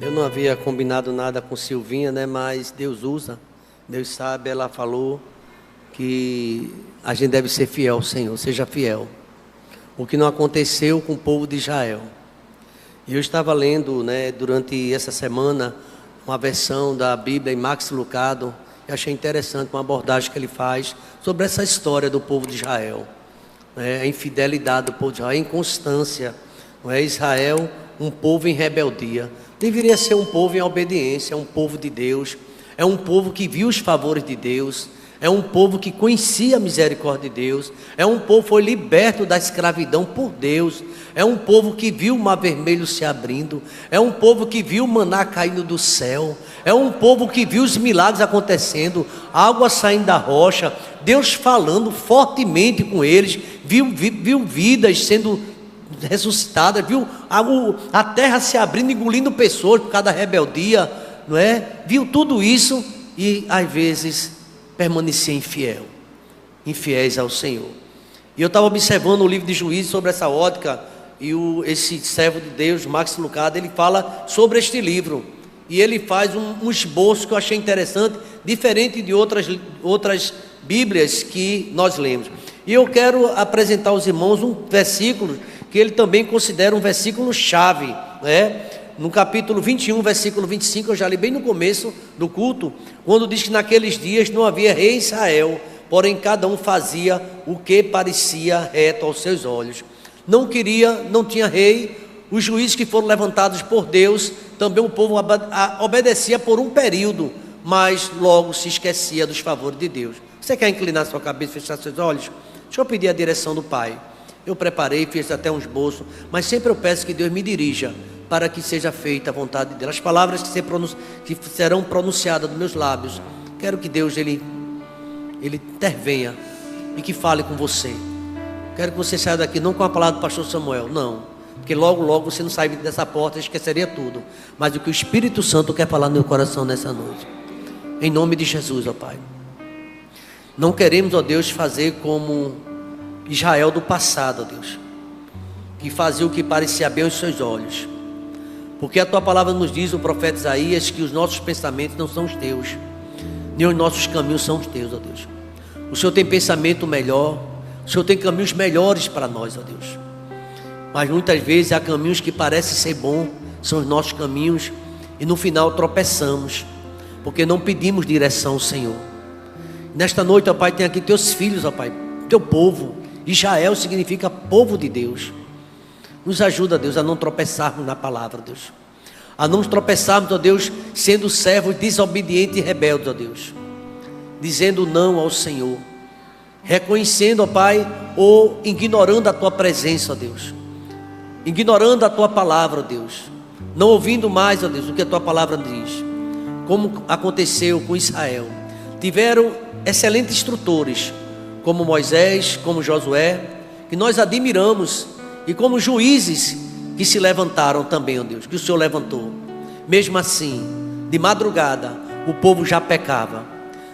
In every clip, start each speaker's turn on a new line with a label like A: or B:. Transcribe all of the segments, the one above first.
A: Eu não havia combinado nada com Silvinha, né? Mas Deus usa, Deus sabe. Ela falou que a gente deve ser fiel ao Senhor, seja fiel. O que não aconteceu com o povo de Israel. E eu estava lendo, né, durante essa semana, uma versão da Bíblia em Max Lucado, e achei interessante uma abordagem que ele faz sobre essa história do povo de Israel, né, a infidelidade do povo de Israel, a inconstância, não é? Israel, um povo em rebeldia, deveria ser um povo em obediência, um povo de Deus, é um povo que viu os favores de Deus, é um povo que conhecia a misericórdia de Deus, é um povo que foi liberto da escravidão por Deus, é um povo que viu o mar vermelho se abrindo, é um povo que viu o maná caindo do céu, é um povo que viu os milagres acontecendo, água saindo da rocha, Deus falando fortemente com eles, viu vidas sendo ressuscitadas, viu a terra se abrindo, engolindo pessoas por causa da rebeldia, não é? Viu tudo isso e às vezes permanecia infiéis ao Senhor. E eu estava observando o livro de Juízes sobre essa ótica, e esse servo de Deus, Max Lucado, ele fala sobre este livro, e ele faz um esboço que eu achei interessante, diferente de outras Bíblias que nós lemos. E eu quero apresentar aos irmãos um versículo que ele também considera um versículo chave, né? No capítulo 21, versículo 25, eu já li bem no começo do culto, quando diz que naqueles dias não havia rei em Israel, porém cada um fazia o que parecia reto aos seus olhos. Não tinha rei, os juízes que foram levantados por Deus, também o povo obedecia por um período, mas logo se esquecia dos favores de Deus. Você quer inclinar sua cabeça e fechar seus olhos? Deixa eu pedir a direção do Pai. Eu preparei, fiz até um esboço, mas sempre eu peço que Deus me dirija, para que seja feita a vontade dele. As palavras que serão pronunciadas dos meus lábios, quero que Deus ele intervenha e que fale com você. Quero que você saia daqui não com a palavra do pastor Samuel, não, porque logo você não sai dessa porta e esqueceria tudo, mas o que o Espírito Santo quer falar no meu coração nessa noite, em nome de Jesus, ó Pai. Não queremos, ó Deus, fazer como Israel do passado, ó Deus, que fazia o que parecia bem aos seus olhos, porque a tua palavra nos diz, o profeta Isaías, que os nossos pensamentos não são os teus, nem os nossos caminhos são os teus, ó Deus. O Senhor tem pensamento melhor, o Senhor tem caminhos melhores para nós, ó Deus. Mas muitas vezes há caminhos que parecem ser bons, são os nossos caminhos, e no final tropeçamos, porque não pedimos direção ao Senhor. Nesta noite, ó Pai, tem aqui teus filhos, ó Pai, teu povo. Israel significa povo de Deus. Nos ajuda, Deus, a não tropeçarmos na palavra, Deus. A não tropeçarmos, ó Deus, sendo servos desobedientes e rebeldes, ó Deus. Dizendo não ao Senhor. Reconhecendo, ó Pai, ou ignorando a tua presença, ó Deus. Ignorando a tua palavra, ó Deus. Não ouvindo mais, ó Deus, o que a tua palavra diz. Como aconteceu com Israel. Tiveram excelentes instrutores, como Moisés, como Josué, que nós admiramos, e como juízes que se levantaram também, ó Deus, que o Senhor levantou. Mesmo assim, de madrugada, o povo já pecava.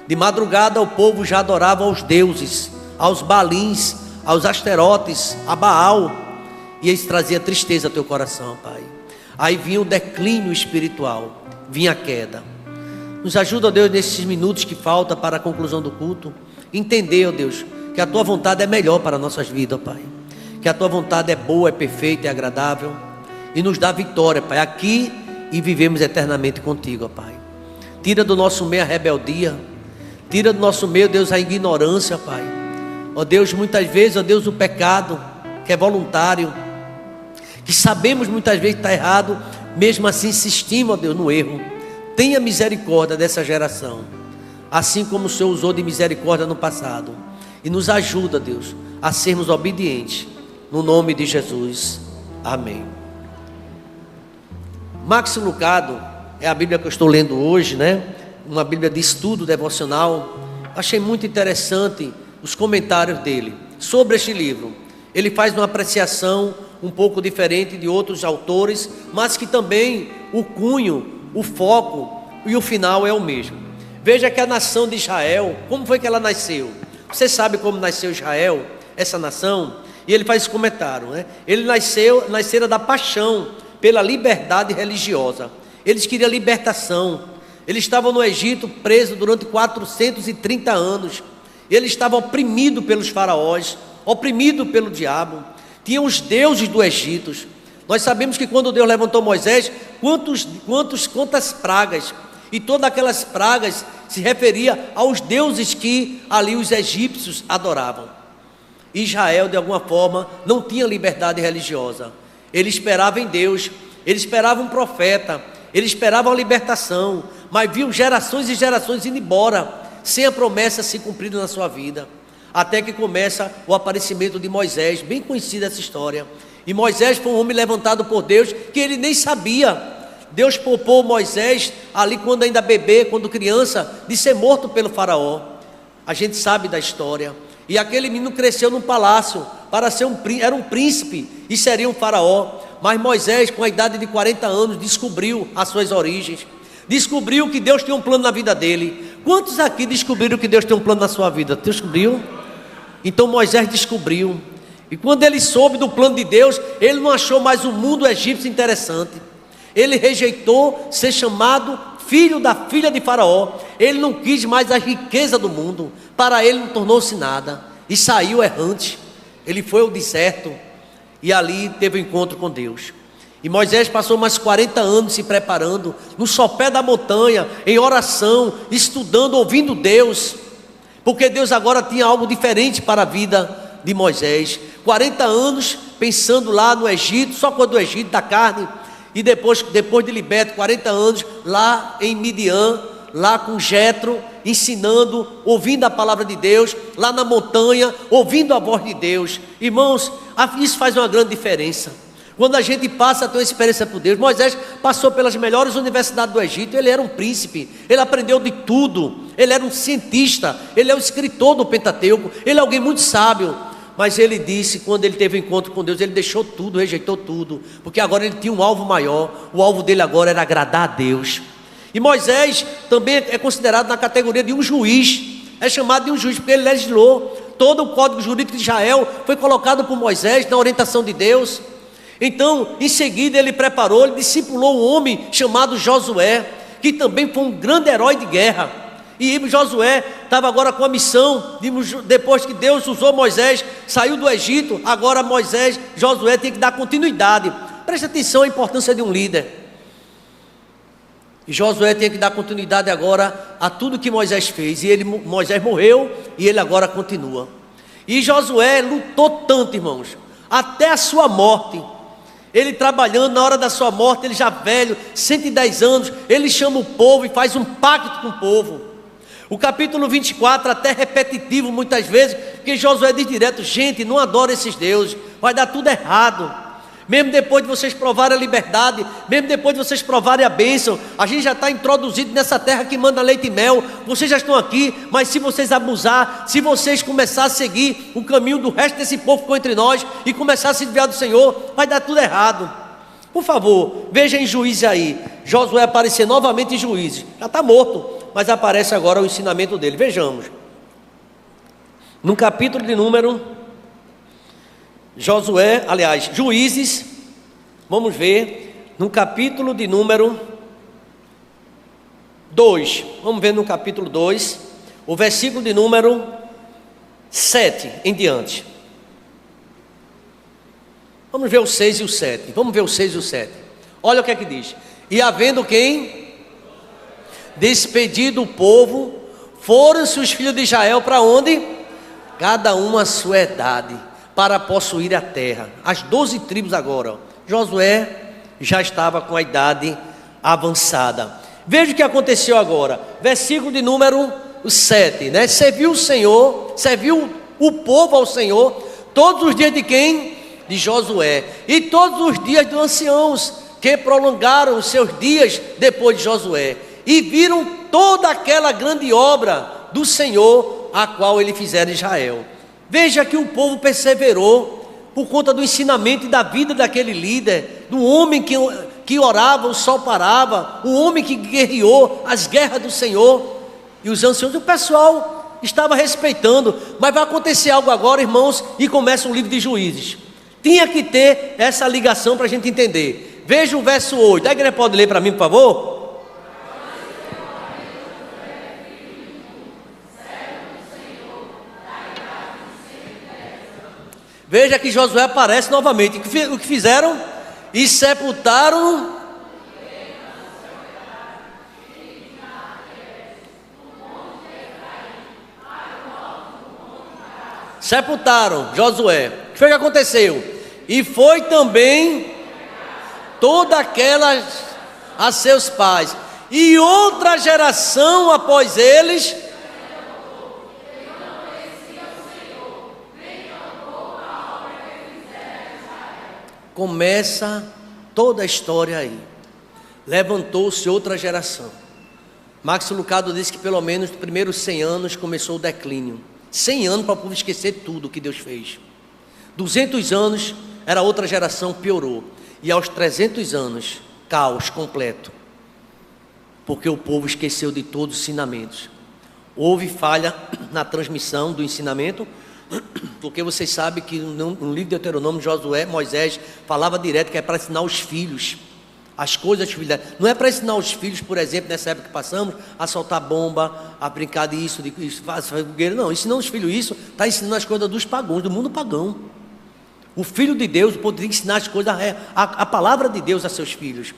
A: De madrugada, o povo já adorava aos deuses, aos balins, aos asterotes, a Baal. E isso trazia tristeza ao teu coração, Pai. Aí vinha o declínio espiritual, vinha a queda. Nos ajuda, ó Deus, nesses minutos que faltam para a conclusão do culto, entender, ó Deus, que a tua vontade é melhor para nossas vidas, ó Pai. Que a tua vontade é boa, é perfeita, é agradável, e nos dá vitória, Pai, aqui, e vivemos eternamente contigo, ó Pai. Tira do nosso meio a rebeldia, tira do nosso meio, Deus, a ignorância, Pai. Ó Deus, muitas vezes, ó Deus, o pecado, que é voluntário, que sabemos muitas vezes que está errado, mesmo assim insistimos, ó Deus, no erro. Tenha misericórdia dessa geração, assim como o Senhor usou de misericórdia no passado, e nos ajuda, Deus, a sermos obedientes, no nome de Jesus, amém. Max Lucado é a Bíblia que eu estou lendo hoje, né? Uma Bíblia de estudo devocional. Achei muito interessante os comentários dele sobre este livro. Ele faz uma apreciação um pouco diferente de outros autores, mas que também o cunho, o foco e o final é o mesmo. Veja que a nação de Israel, como foi que ela nasceu? Você sabe como nasceu Israel, essa nação? E ele faz esse comentário, né? Ele nascera da paixão pela liberdade religiosa eles queriam libertação. Eles estavam no Egito presos durante 430 anos. Eles estavam oprimidos pelos faraós, oprimidos pelo diabo. Tinham os deuses do Egito. Nós sabemos que quando Deus levantou Moisés, quantas pragas, e todas aquelas pragas se referia aos deuses que ali os egípcios adoravam. Israel, de alguma forma, não tinha liberdade religiosa. Ele esperava em Deus, ele esperava um profeta, ele esperava a libertação, mas viu gerações e gerações indo embora, sem a promessa se cumprida na sua vida. Até que começa o aparecimento de Moisés, bem conhecida essa história. E Moisés foi um homem levantado por Deus, que ele nem sabia. Deus poupou Moisés, ali quando ainda bebê, quando criança, de ser morto pelo faraó. A gente sabe da história. E aquele menino cresceu num palácio, para ser era um príncipe, e seria um faraó. Mas Moisés, com a idade de 40 anos, descobriu as suas origens. Descobriu que Deus tinha um plano na vida dele. Quantos aqui descobriram que Deus tem um plano na sua vida? Descobriu? Então Moisés descobriu. E quando ele soube do plano de Deus, ele não achou mais o mundo egípcio interessante. Ele rejeitou ser chamado filho da filha de Faraó. Ele não quis mais a riqueza do mundo. Para ele não tornou-se nada. E saiu errante. Ele foi ao deserto e ali teve um encontro com Deus. E Moisés passou mais 40 anos se preparando, no sopé da montanha, em oração, estudando, ouvindo Deus, porque Deus agora tinha algo diferente para a vida de Moisés. 40 anos pensando lá no Egito, só quando o Egito da carne, e depois de liberto, 40 anos lá em Midian, lá com Jetro, ensinando, ouvindo a palavra de Deus, lá na montanha, ouvindo a voz de Deus. Irmãos, isso faz uma grande diferença. Quando a gente passa a ter uma experiência por Deus. Moisés passou pelas melhores universidades do Egito. Ele era um príncipe, ele aprendeu de tudo. Ele era um cientista, ele é um escritor do Pentateuco, ele é alguém muito sábio. Mas ele disse, quando ele teve um encontro com Deus, ele deixou tudo, rejeitou tudo, porque agora ele tinha um alvo maior. O alvo dele agora era agradar a Deus. E Moisés também é considerado na categoria de um juiz. É chamado de um juiz porque ele legislou. Todo o código jurídico de Israel foi colocado por Moisés na orientação de Deus. Então, em seguida ele preparou, ele discipulou um homem chamado Josué, que também foi um grande herói de guerra. E Josué estava agora com a missão, depois que Deus usou Moisés, saiu do Egito, agora Josué tem que dar continuidade. Preste atenção à importância de um líder. E Josué tem que dar continuidade agora a tudo que Moisés fez. E Moisés morreu e ele agora continua. E Josué lutou tanto, irmãos, até a sua morte. Ele trabalhando, na hora da sua morte, ele já velho, 110 anos, ele chama o povo e faz um pacto com o povo. O capítulo 24 até repetitivo muitas vezes, porque Josué diz direto: gente, não adora esses deuses, vai dar tudo errado. Mesmo depois de vocês provarem a liberdade, mesmo depois de vocês provarem a bênção, a gente já está introduzido nessa terra que manda leite e mel. Vocês já estão aqui, mas se vocês abusar, se vocês começarem a seguir o caminho do resto desse povo que ficou entre nós e começar a se desviar do Senhor, vai dar tudo errado. Por favor, veja em Juízes aí, Josué aparecer novamente em Juízes. Já está morto, mas aparece agora o ensinamento dele. Vejamos, no capítulo de número Juízes, vamos ver, no capítulo de número 2, vamos ver no capítulo 2, o versículo de número 7 em diante. Vamos ver o 6 e o 7, vamos ver o 6 e o 7, olha o que é que diz: e havendo quem? Despedido o povo, foram-se os filhos de Israel para onde? Cada um a sua idade, para possuir a terra. As 12 tribos agora, ó. Josué já estava com a idade avançada. Veja o que aconteceu agora, versículo de número 7, né? Serviu o Senhor, serviu o povo ao Senhor, todos os dias de quem? De Josué, e todos os dias dos anciãos, que prolongaram os seus dias depois de Josué, e viram toda aquela grande obra do Senhor, a qual ele fizera em Israel. Veja que o povo perseverou por conta do ensinamento e da vida daquele líder, do homem que orava, o sol parava, o homem que guerreou as guerras do Senhor. E os anciãos, o pessoal estava respeitando. Mas vai acontecer algo agora, irmãos, e começa o livro de Juízes. Tinha que ter essa ligação para a gente entender. Veja o verso 8. A igreja pode ler para mim, por favor? Veja que Josué aparece novamente. O que fizeram? E sepultaram. Sepultaram Josué. O que foi que aconteceu? E foi também toda aquela a seus pais. E outra geração após eles começa toda a história aí. Levantou-se outra geração. Max Lucado disse que pelo menos nos primeiros 100 anos começou o declínio. 100 anos para o povo esquecer tudo que Deus fez. 200 anos era outra geração, piorou. E aos 300 anos, caos completo. Porque o povo esqueceu de todos os ensinamentos. Houve falha na transmissão do ensinamento, porque vocês sabem que no livro de Deuteronômio, Josué, Moisés falava direto que é para ensinar os filhos as coisas, filhos. Não é para ensinar os filhos, por exemplo, nessa época que passamos, a soltar bomba, a brincar disso, fazer fogueira. Não, ensinando os filhos isso, está ensinando as coisas dos pagãos, do mundo pagão. O filho de Deus poderia ensinar as coisas, a palavra de Deus a seus filhos.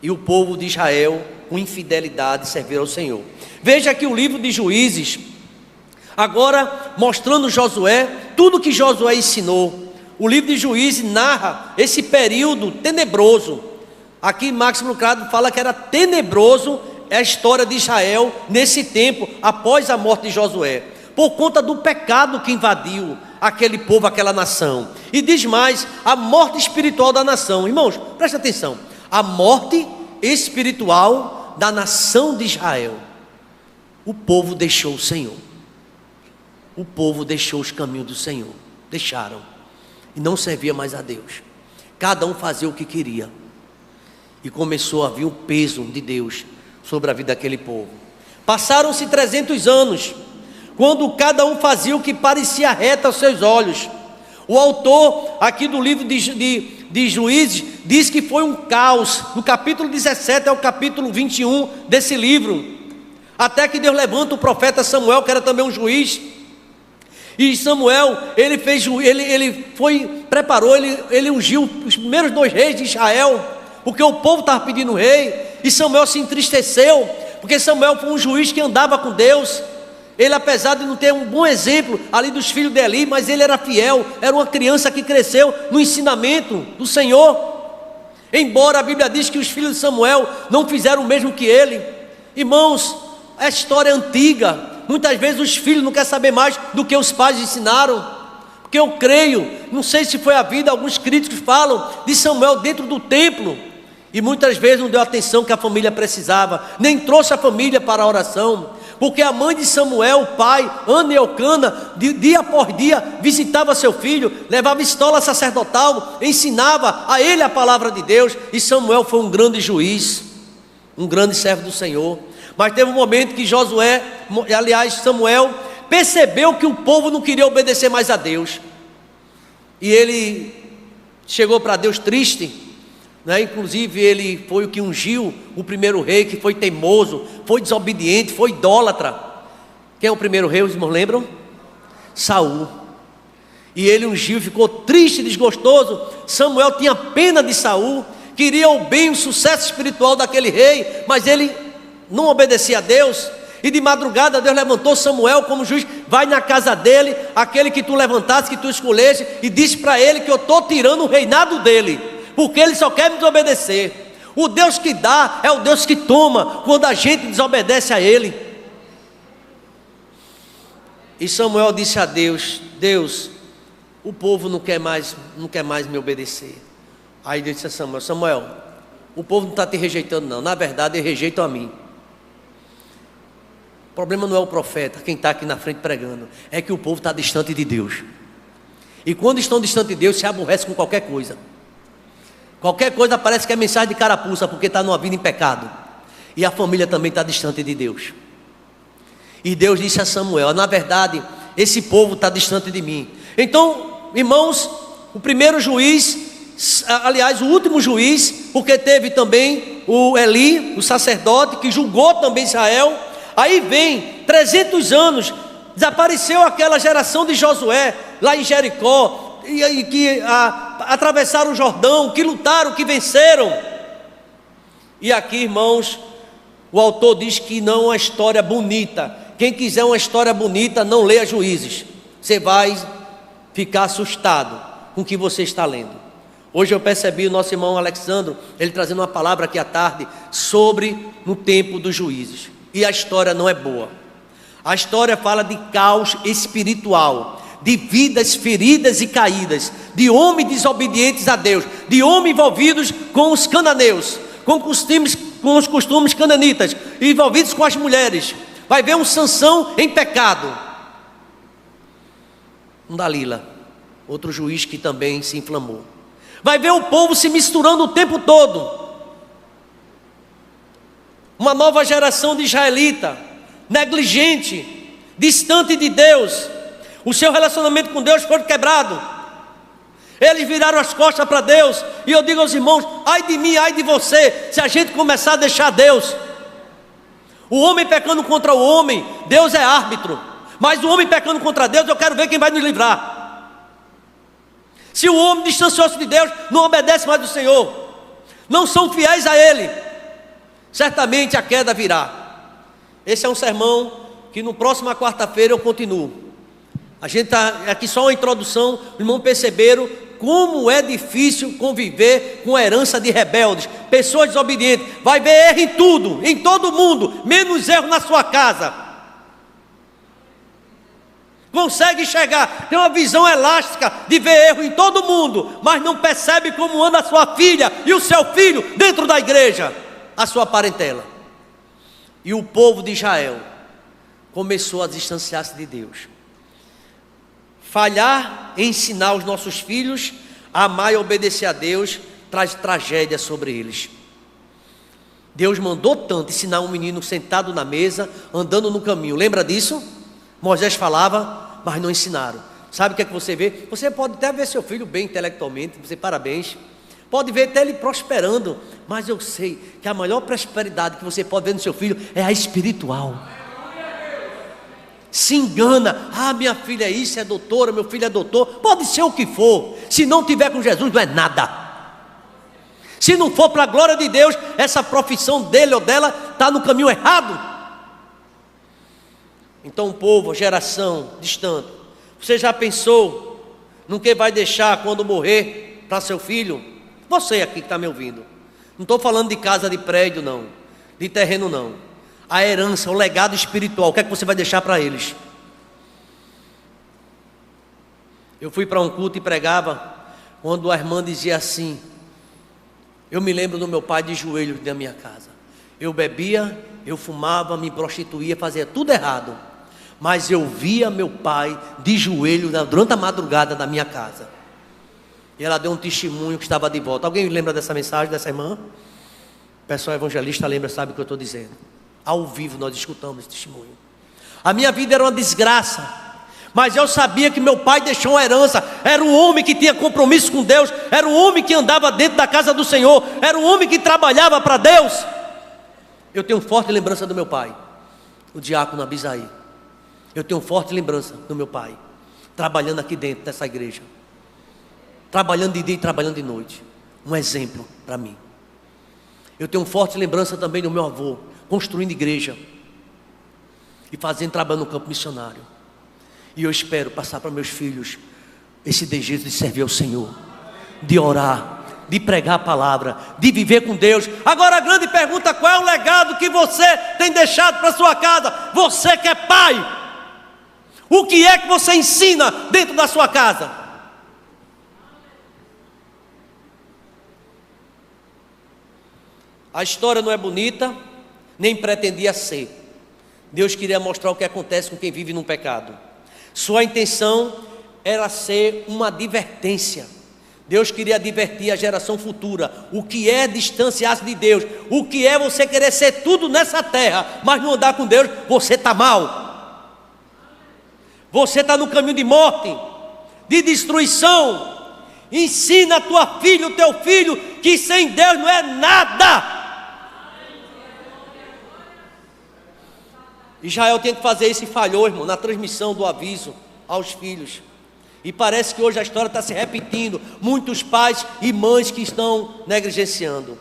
A: E o povo de Israel, com infidelidade, serviu ao Senhor. Veja aqui o livro de Juízes, agora mostrando Josué, tudo que Josué ensinou. O livro de Juízes narra esse período tenebroso. Aqui Máximo Lucado fala que era tenebroso a história de Israel nesse tempo, após a morte de Josué, por conta do pecado que invadiu aquele povo, aquela nação. E diz mais, a morte espiritual da nação. Irmãos, preste atenção, a morte espiritual da nação de Israel. O povo deixou o Senhor. O povo deixou os caminhos do Senhor. Deixaram. E não servia mais a Deus. Cada um fazia o que queria. E começou a vir o peso de Deus sobre a vida daquele povo. Passaram-se 300 anos, quando cada um fazia o que parecia reto aos seus olhos. O autor aqui do livro de Juízes diz que foi um caos. No capítulo 17 ao capítulo 21 desse livro. Até que Deus levanta o profeta Samuel, que era também um juiz. E Samuel, ele ungiu os primeiros 2 reis de Israel, porque o povo estava pedindo rei, e Samuel se entristeceu, porque Samuel foi um juiz que andava com Deus. Ele, apesar de não ter um bom exemplo ali dos filhos de Eli, mas ele era fiel, era uma criança que cresceu no ensinamento do Senhor. Embora a Bíblia diz que os filhos de Samuel não fizeram o mesmo que ele. Irmãos, a história é antiga. Muitas vezes os filhos não querem saber mais do que os pais ensinaram. Porque eu creio, não sei se foi a vida, alguns críticos falam de Samuel dentro do templo, e muitas vezes não deu a atenção que a família precisava, nem trouxe a família para a oração, porque a mãe de Samuel, o pai, Ana e Eucana, dia por dia visitava seu filho, levava estola sacerdotal, ensinava a ele a palavra de Deus, e Samuel foi um grande juiz, um grande servo do Senhor. Mas teve um momento que Samuel percebeu que o povo não queria obedecer mais a Deus, e ele chegou para Deus triste, né? Inclusive ele foi o que ungiu o primeiro rei, que foi teimoso, foi desobediente, foi idólatra. Quem é o primeiro rei, os irmãos lembram? Saul. E ele ungiu, ficou triste e desgostoso. Samuel tinha pena de Saul, queria o bem, o sucesso espiritual daquele rei, mas ele não obedecia a Deus. E de madrugada Deus levantou Samuel como juiz. Vai na casa dele, aquele que tu levantaste, que tu escolheste, e diz para ele que eu estou tirando o reinado dele, porque ele só quer me desobedecer. O Deus que dá é o Deus que toma, quando a gente desobedece a ele. E Samuel disse a Deus: Deus, o povo não quer mais me obedecer. Aí Deus disse a Samuel, o povo não está te rejeitando não, na verdade eles rejeitam a mim. O problema não é o profeta, quem está aqui na frente pregando, é que o povo está distante de Deus. E quando estão distante de Deus, se aborrece com qualquer coisa. Qualquer coisa parece que é mensagem de carapuça, porque está numa vida em pecado. E a família também está distante de Deus. E Deus disse a Samuel: na verdade, esse povo está distante de mim. Então, irmãos, o primeiro juiz aliás, o último juiz, porque teve também o Eli, o sacerdote, que julgou também Israel. Aí vem 300 anos, desapareceu aquela geração de Josué, lá em Jericó, e que atravessaram o Jordão, que lutaram, que venceram. E aqui, irmãos, o autor diz que não é uma história bonita. Quem quiser uma história bonita, não leia Juízes. Você vai ficar assustado com o que você está lendo. Hoje eu percebi o nosso irmão Alexandro, ele trazendo uma palavra aqui à tarde, sobre no tempo dos juízes. E a história não é boa. A história fala de caos espiritual, de vidas feridas e caídas, de homens desobedientes a Deus, de homens envolvidos com os cananeus, com os costumes cananitas, envolvidos com as mulheres. Vai ver um Sansão em pecado. Um Dalila, outro juiz que também se inflamou. Vai ver o povo se misturando o tempo todo. Uma nova geração de israelita, negligente, distante de Deus. O seu relacionamento com Deus foi quebrado. Eles viraram as costas para Deus. E eu digo aos irmãos, ai de mim, ai de você, se a gente começar a deixar Deus. O homem pecando contra o homem, Deus é árbitro. Mas o homem pecando contra Deus, eu quero ver quem vai nos livrar. Se o homem distanciou-se de Deus, não obedece mais ao Senhor, não são fiéis a Ele, certamente a queda virá. Esse é um sermão que no próxima quarta-feira eu continuo. A gente está aqui só uma introdução. Os irmãos perceberam como é difícil conviver com a herança de rebeldes, pessoas desobedientes. Vai ver erro em tudo, em todo mundo, menos erro na sua casa. Consegue enxergar, tem uma visão elástica de ver erro em todo mundo, mas não percebe como anda a sua filha e o seu filho dentro da igreja, a sua parentela. E o povo de Israel começou a distanciar-se de Deus. Falhar em ensinar os nossos filhos a amar e obedecer a Deus traz tragédia sobre eles. Deus mandou tanto ensinar um menino sentado na mesa, andando no caminho. Lembra disso? Moisés falava, mas não ensinaram. Sabe o que é que você vê? Você pode até ver seu filho bem intelectualmente, você parabéns. Pode ver até ele prosperando, mas eu sei que a maior prosperidade que você pode ver no seu filho é a espiritual. Se engana, minha filha é isso, é doutora, meu filho é doutor, pode ser o que for, se não tiver com Jesus não é nada. Se não for para a glória de Deus, essa profissão dele ou dela está no caminho errado. Então o povo, a geração distante, você já pensou no que vai deixar quando morrer para seu filho? Você aqui que está me ouvindo, não estou falando de casa, de prédio não, de terreno não. A herança, o legado espiritual, o que é que você vai deixar para eles? Eu fui para um culto e pregava, quando a irmã dizia assim, eu me lembro do meu pai de joelhos na minha casa. Eu bebia, eu fumava, me prostituía, fazia tudo errado. Mas eu via meu pai de joelho durante a madrugada da minha casa. E ela deu um testemunho que estava de volta. Alguém lembra dessa mensagem, dessa irmã? O pessoal evangelista lembra, sabe o que eu estou dizendo. Ao vivo nós escutamos esse testemunho. A minha vida era uma desgraça, mas eu sabia que meu pai deixou uma herança. Era um homem que tinha compromisso com Deus, era um homem que andava dentro da casa do Senhor, era um homem que trabalhava para Deus. Eu tenho forte lembrança do meu pai, o diácono Abisaí. Eu tenho forte lembrança do meu pai, trabalhando aqui dentro dessa igreja, trabalhando de dia e trabalhando de noite. Um exemplo para mim. Eu tenho forte lembrança também do meu avô, construindo igreja e fazendo trabalho no campo missionário. E eu espero passar para meus filhos esse desejo de servir ao Senhor, de orar, de pregar a palavra, de viver com Deus. Agora a grande pergunta, qual é o legado que você tem deixado para sua casa? Você que é pai, o que é que você ensina dentro da sua casa? A história não é bonita, nem pretendia ser. Deus queria mostrar o que acontece com quem vive num pecado. Sua intenção era ser uma advertência. Deus queria advertir a geração futura o que é distanciar-se de Deus, o que é você querer ser tudo nessa terra, mas não andar com Deus. Você está mal, você está no caminho de morte, de destruição. Ensina a tua filha, o teu filho, que sem Deus não é nada. Israel tinha que fazer isso e falhou, irmão, na transmissão do aviso aos filhos. E parece que hoje a história está se repetindo. Muitos pais e mães que estão negligenciando.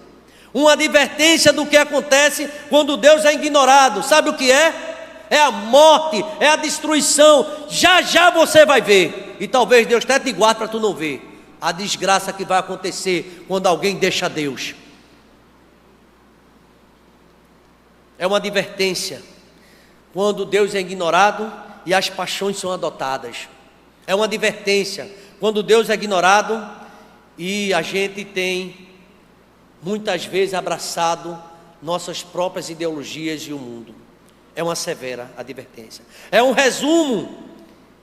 A: Uma advertência do que acontece quando Deus é ignorado. Sabe o que é? É a morte, é a destruição. Já já você vai ver. E talvez Deus até te guarde para tu não ver a desgraça que vai acontecer quando alguém deixa Deus. É uma advertência quando Deus é ignorado e as paixões são adotadas. É uma advertência quando Deus é ignorado e a gente tem muitas vezes abraçado nossas próprias ideologias e o mundo. É uma severa advertência. É um resumo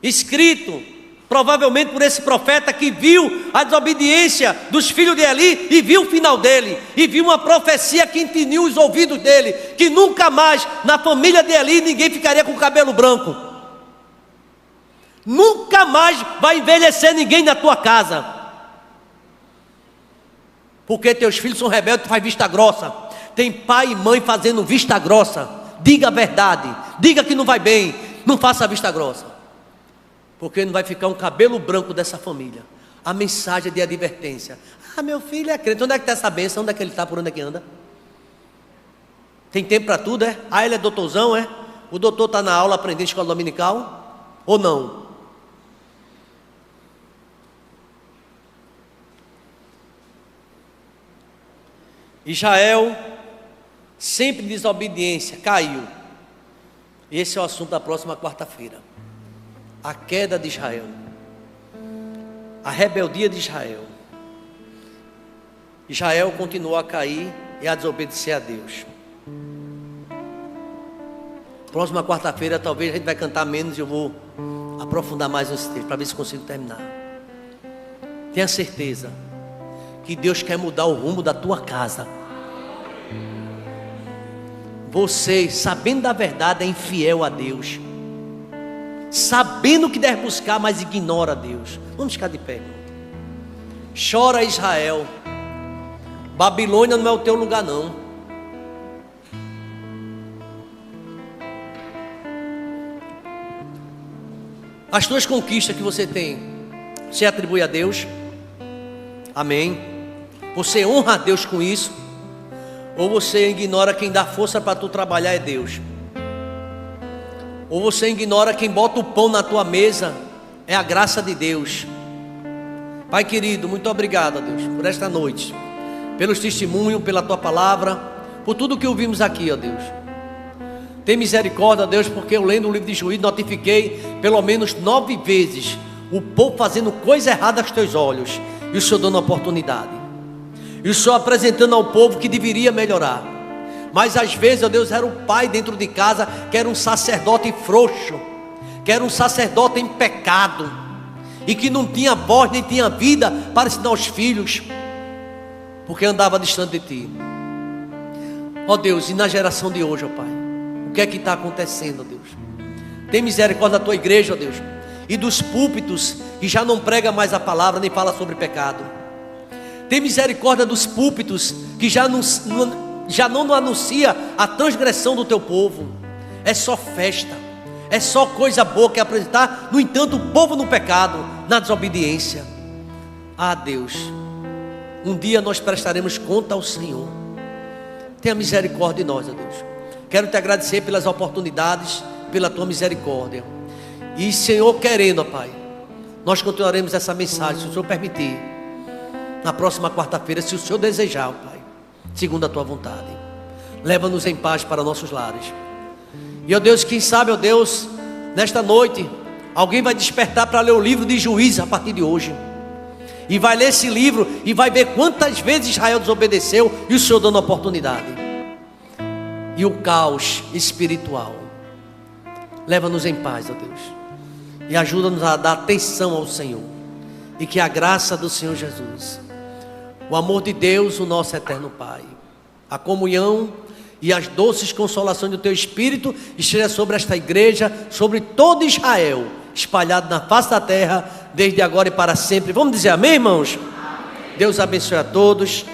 A: escrito provavelmente por esse profeta que viu a desobediência dos filhos de Eli e viu o final dele, e viu uma profecia que entiniu os ouvidos dele, que nunca mais na família de Eli ninguém ficaria com cabelo branco. Nunca mais vai envelhecer ninguém na tua casa, porque teus filhos são rebeldes, tu faz vista grossa. Tem pai e mãe fazendo vista grossa. Diga a verdade, diga que não vai bem, não faça vista grossa, porque não vai ficar um cabelo branco dessa família. A mensagem de advertência: ah, meu filho é crente, onde é que está essa bênção? Onde é que ele está, por onde é que anda? Tem tempo para tudo, é? Ah, ele é doutorzão, é? O doutor está na aula aprendendo escola dominical? Ou não? Israel, sempre desobediência, caiu. Esse é o assunto da próxima quarta-feira. A queda de Israel, a rebeldia de Israel. Israel continuou a cair e a desobedecer a Deus. Próxima quarta-feira talvez a gente vai cantar menos e eu vou aprofundar mais nesse texto para ver se consigo terminar. Tenha certeza que Deus quer mudar o rumo da tua casa. Você, sabendo da verdade, é infiel a Deus, sabendo que deve buscar, mas ignora a Deus. Vamos ficar de pé, irmão. Chora, Israel. Babilônia não é o teu lugar, não. As tuas conquistas que você tem, você atribui a Deus? Amém? Você honra a Deus com isso? Ou você ignora quem dá força para tu trabalhar é Deus? Ou você ignora quem bota o pão na tua mesa é a graça de Deus? Pai querido, muito obrigado, Deus, por esta noite, pelos testemunhos, pela tua palavra, por tudo que ouvimos aqui, ó Deus. Tem misericórdia, Deus, porque eu lendo o livro de Juízes notifiquei pelo menos 9 vezes o povo fazendo coisa errada aos teus olhos, e o Senhor dando oportunidade, e o Senhor apresentando ao povo que deveria melhorar. Mas às vezes, ó Deus, era o pai dentro de casa que era um sacerdote frouxo, que era um sacerdote em pecado, e que não tinha voz nem tinha vida para ensinar aos filhos, porque andava distante de ti. Ó Deus, e na geração de hoje, ó Pai, o que é que está acontecendo, ó Deus? Tem misericórdia da tua igreja, ó Deus, e dos púlpitos que já não prega mais a palavra nem fala sobre pecado. Tem misericórdia dos púlpitos que já não anuncia a transgressão do teu povo. É só festa, é só coisa boa que apresentar. No entanto, o povo no pecado, na desobediência. Ah Deus, um dia nós prestaremos conta ao Senhor. Tenha misericórdia de nós, ó Deus. Quero te agradecer pelas oportunidades, pela tua misericórdia. E Senhor, querendo, ó Pai, nós continuaremos essa mensagem, se o Senhor permitir, na próxima quarta-feira, se o Senhor desejar, ó Pai, segundo a tua vontade. Leva-nos em paz para nossos lares. E ó Deus, quem sabe, ó Deus, nesta noite alguém vai despertar para ler o livro de Juízes a partir de hoje, e vai ler esse livro e vai ver quantas vezes Israel desobedeceu e o Senhor dando oportunidade. E o caos espiritual. Leva-nos em paz, ó Deus, e ajuda-nos a dar atenção ao Senhor, e que a graça do Senhor Jesus, o amor de Deus, o nosso eterno Pai, a comunhão e as doces consolações do teu Espírito esteja sobre esta igreja, sobre todo Israel, espalhado na face da terra, desde agora e para sempre. Vamos dizer amém, irmãos? Amém. Deus abençoe a todos.